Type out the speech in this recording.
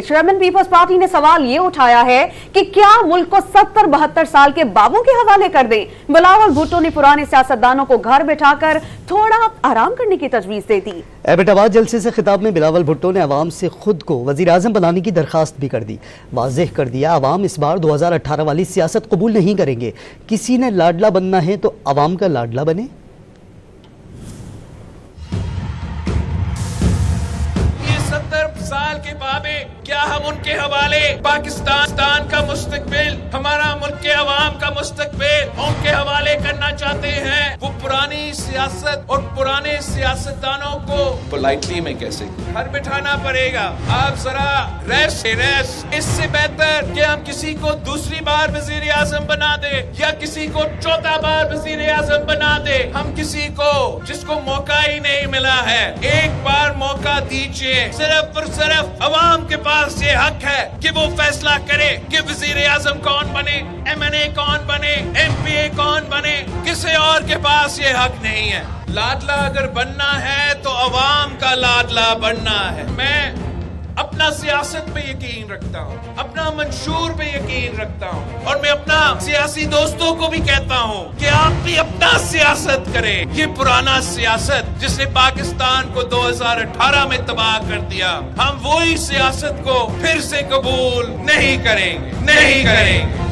Chairman peoples party ने सवाल ये उठाया है कि क्या मुल्क को 70-72 साल के बाबों के हवाले कर दे। बिलावल भुट्टो ने पुराने सियासतदानों को घर बैठाकर थोड़ा आराम करने की तजवीज दे दी। एबटाबाद जलसे से खिताब में बिलावल भुट्टो ने अवाम से खुद को वजीर आज़म बनाने की दरखास्त भी कर दी। वाज़ेह कर दिया, अवाम इस बार 2018 वाली सियासत कबूल नहीं करेंगे। किसी ने लाडला बनना है तो अवाम का लाडला बने। 70 साल के बाबे, क्या हम उनके हवाले पाकिस्तान का मुस्तकबिल, हमारा मुल्क के अवाम का मुस्तकबिल उनके हवाले करना चाहते हैं? वो पुरानी सियासत और पुराने सियासतदानों को पोलाइटली में कैसे घर बिठाना पड़ेगा। आप जरा रेस्ट, इससे बेहतर कि हम किसी को दूसरी बार वजीर आजम बना दे या किसी को चौथा बार वजीर आजम बना दे। हम किसी को जिसको मौका ही नहीं मिला है, एक बार मौका दीजिए। सिर्फ और सिर्फ अवाम के पास ये हक है कि वो फैसला करे कि वजीर आजम कौन बने, MNA कौन बने, MPA कौन बने। किसी और के पास ये हक नहीं है। लाडला अगर बनना है तो अवाम का लाडला बनना है। मैं अपना सियासत पे यकीन रखता हूँ, अपना मंशूर पे यकीन रखता हूँ, और मैं अपना सियासी दोस्तों को भी कहता हूँ कि आप भी अपना सियासत करें। ये पुराना सियासत जिसने पाकिस्तान को 2018 में तबाह कर दिया, हम वही सियासत को फिर से कबूल नहीं करेंगे।